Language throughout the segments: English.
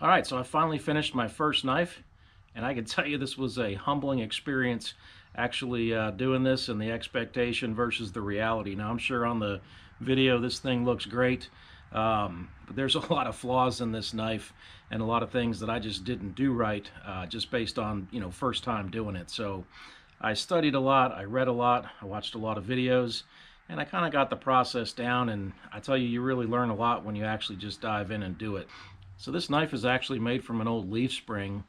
All right, so I finally finished my first knife, and I can tell you this was a humbling experience actually doing this and the expectation versus the reality. Now, I'm sure on the video this thing looks great, but there's a lot of flaws in this knife and a lot of things that I just didn't do right just based on, first time doing it. So I studied a lot, I read a lot, I watched a lot of videos, and I kind of got the process down, and I tell you, you really learn a lot when you actually just dive in and do it. So this knife is actually made from an old leaf spring,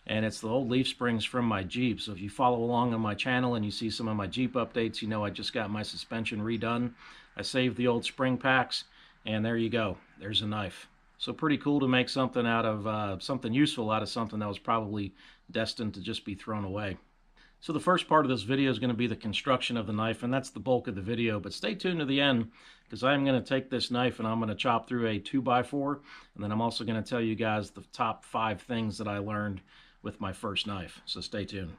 and it's the old leaf springs from my Jeep. So if you follow along on my channel and you see some of my Jeep updates, you know I just got my suspension redone. I saved the old spring packs, and there you go. There's a knife. So pretty cool to make something out of something useful out of something that was probably destined to just be thrown away. So the first part of this video is going to be the construction of the knife, and that's the bulk of the video, but stay tuned to the end because I'm going to take this knife and I'm going to chop through a 2x4, and then I'm also going to tell you guys the top 5 things that I learned with my first knife, so stay tuned.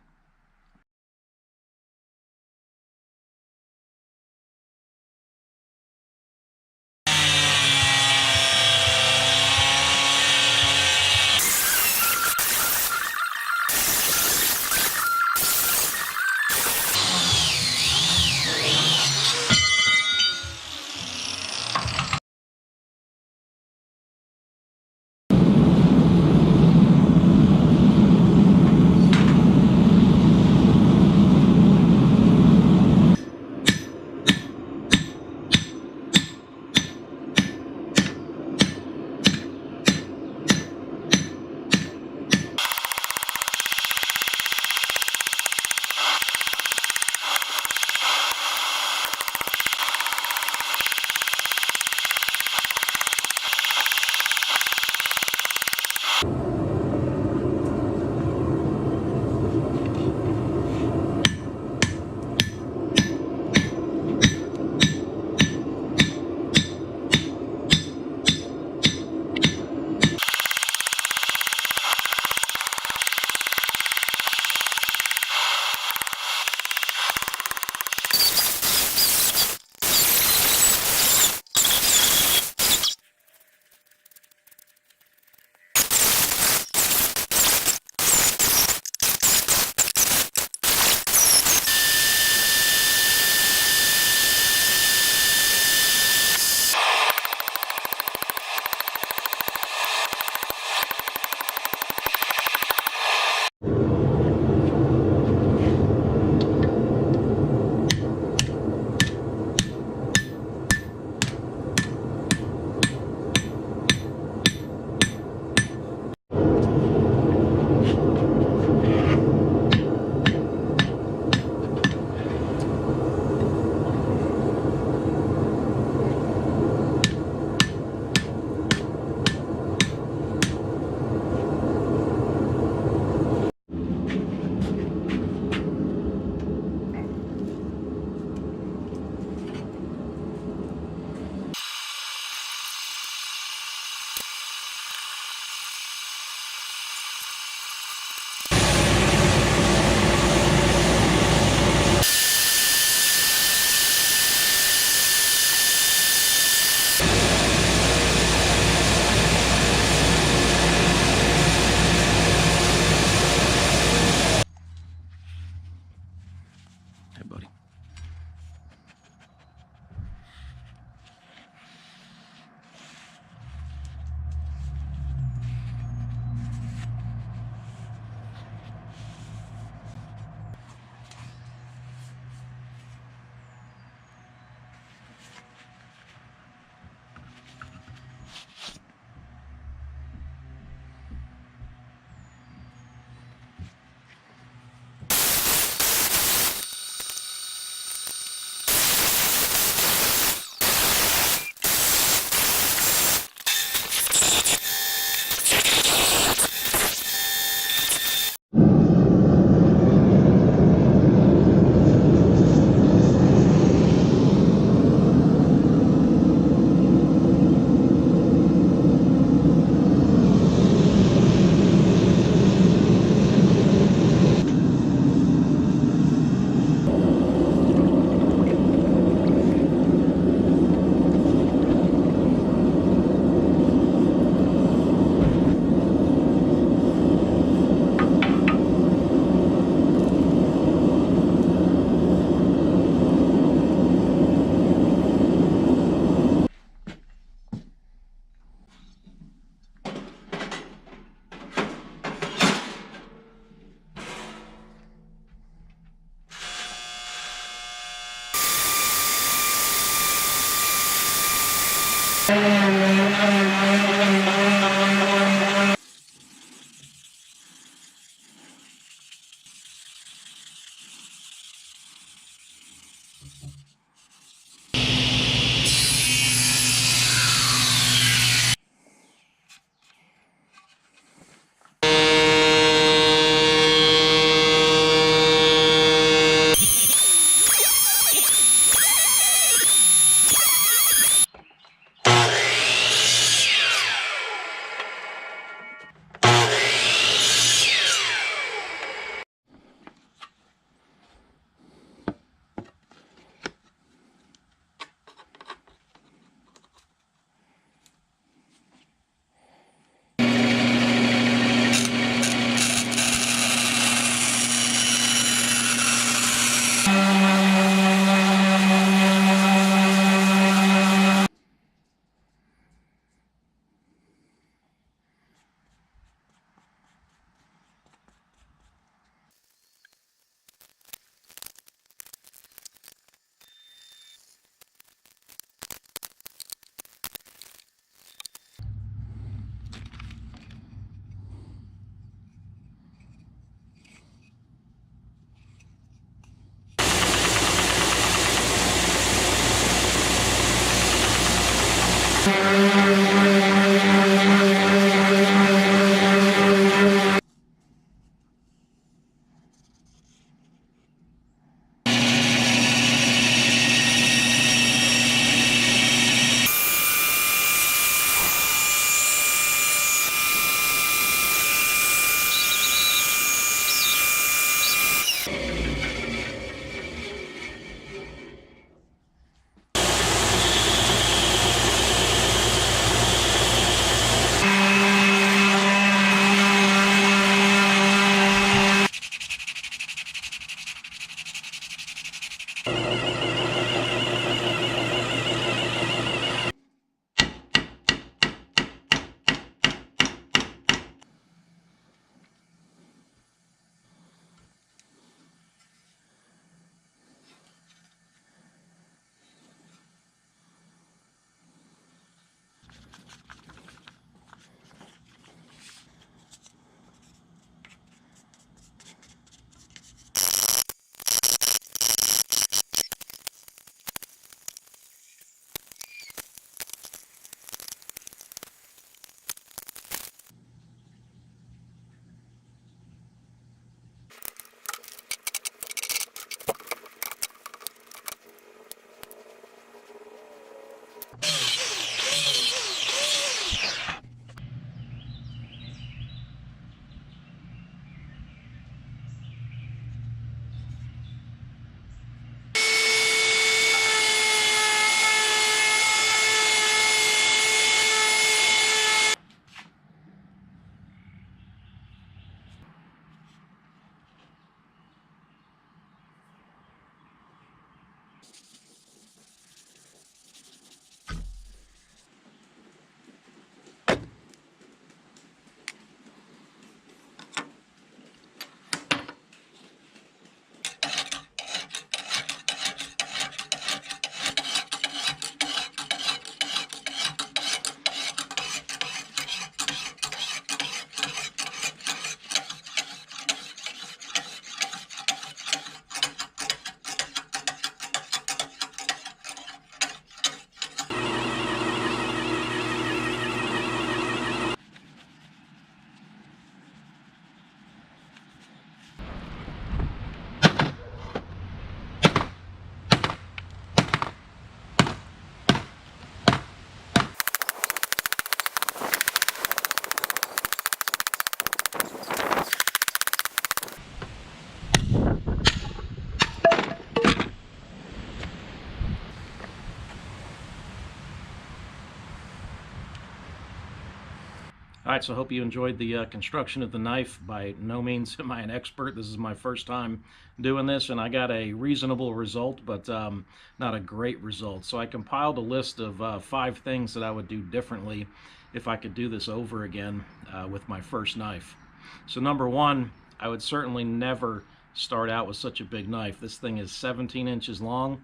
All right, so I hope you enjoyed the construction of the knife. By no means am I an expert. This is my first time doing this, and I got a reasonable result, but not a great result. So I compiled a list of 5 things that I would do differently if I could do this over again with my first knife. So number 1, I would certainly never start out with such a big knife. This thing is 17 inches long,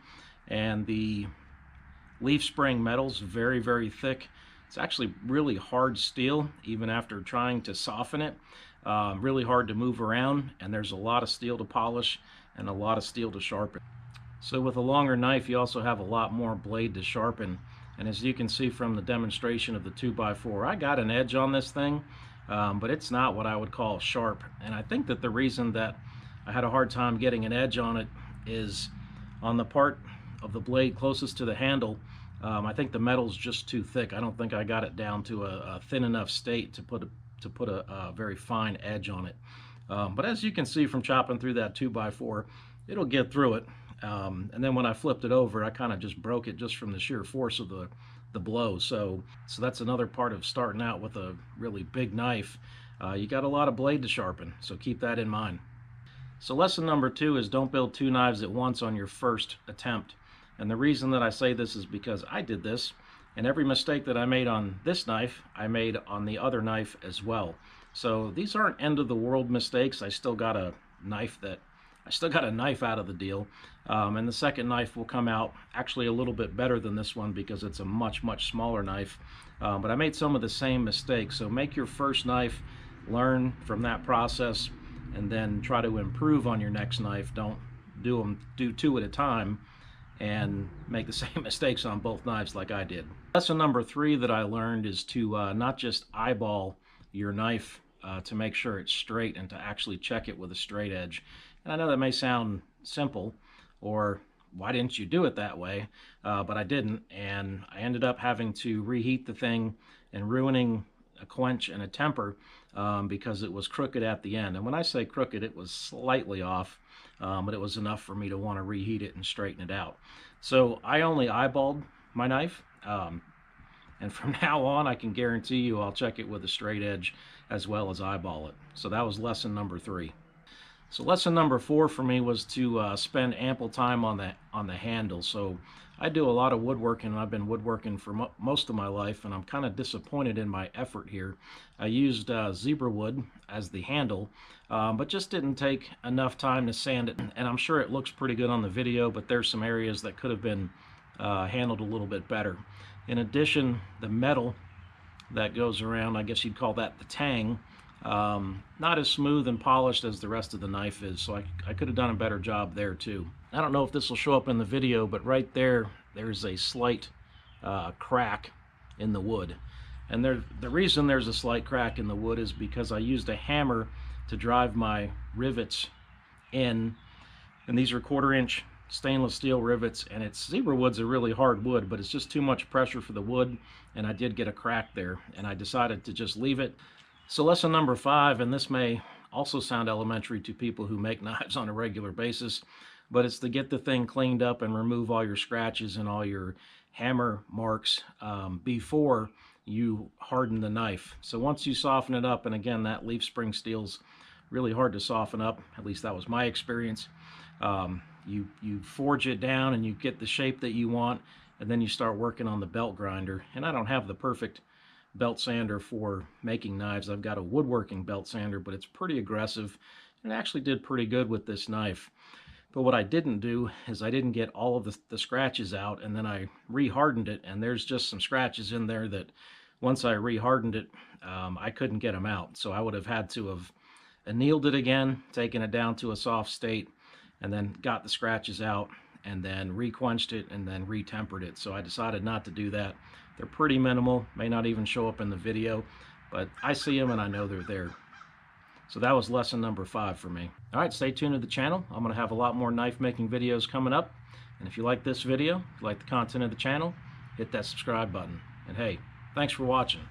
and the leaf spring metal's very, very thick. It's actually really hard steel, even after trying to soften it. Really hard to move around, and there's a lot of steel to polish and a lot of steel to sharpen. So with a longer knife, you also have a lot more blade to sharpen. And as you can see from the demonstration of the 2x4, I got an edge on this thing, but it's not what I would call sharp. And I think that the reason that I had a hard time getting an edge on it is on the part of the blade closest to the handle. I think the metal's just too thick. I don't think I got it down to a thin enough state to put a very fine edge on it. But as you can see from chopping through that 2x4, it'll get through it. And then when I flipped it over, I kind of just broke it just from the sheer force of the blow. So that's another part of starting out with a really big knife. You got a lot of blade to sharpen, so keep that in mind. So lesson number 2 is don't build 2 knives at once on your first attempt. And the reason that I say this is because I did this, and every mistake that I made on this knife, I made on the other knife as well. So these aren't end of the world mistakes. I still got a knife out of the deal, and the second knife will come out actually a little bit better than this one because it's a much smaller knife, but I made some of the same mistakes. So make your first knife, learn from that process, and then try to improve on your next knife. Don't do 2 at a time and make the same mistakes on both knives like I did. Lesson number 3 that I learned is to not just eyeball your knife to make sure it's straight, and to actually check it with a straight edge. And I know that may sound simple, or why didn't you do it that way? But I didn't, and I ended up having to reheat the thing and ruining a quench and a temper because it was crooked at the end. And when I say crooked, it was slightly off, but it was enough for me to want to reheat it and straighten it out. So I only eyeballed my knife, and from now on I can guarantee you I'll check it with a straight edge as well as eyeball it. So that was lesson number 3. So lesson number 4 for me was to spend ample time on the handle. So I do a lot of woodworking, and I've been woodworking for most of my life, and I'm kind of disappointed in my effort here. I used zebra wood as the handle, but just didn't take enough time to sand it. And I'm sure it looks pretty good on the video, but there's some areas that could have been handled a little bit better. In addition, the metal that goes around, I guess you'd call that the tang, not as smooth and polished as the rest of the knife is, so I could have done a better job there too. I don't know if this will show up in the video, but right there's a slight crack in the wood. And the reason there's a slight crack in the wood is because I used a hammer to drive my rivets in, and these are 1/4-inch stainless steel rivets, and zebra wood's a really hard wood, but it's just too much pressure for the wood, and I did get a crack there, and I decided to just leave it. So lesson number 5, and this may also sound elementary to people who make knives on a regular basis, but it's to get the thing cleaned up and remove all your scratches and all your hammer marks before you harden the knife. So once you soften it up, and again, that leaf spring steel's really hard to soften up, at least that was my experience. You forge it down and you get the shape that you want, and then you start working on the belt grinder. And I don't have the perfect belt sander for making knives. I've got a woodworking belt sander, but it's pretty aggressive, and it actually did pretty good with this knife. But what I didn't do is I didn't get all of the scratches out, and then I re-hardened it, and there's just some scratches in there that once I re-hardened it, I couldn't get them out. So I would have had to have annealed it again, taken it down to a soft state, and then got the scratches out, and then re-quenched it, and then re-tempered it. So I decided not to do that. They're pretty minimal, may not even show up in the video, but I see them and I know they're there. So that was lesson number 5 for me. All right, stay tuned to the channel. I'm going to have a lot more knife making videos coming up. And if you like this video, if you like the content of the channel, hit that subscribe button. And hey, thanks for watching.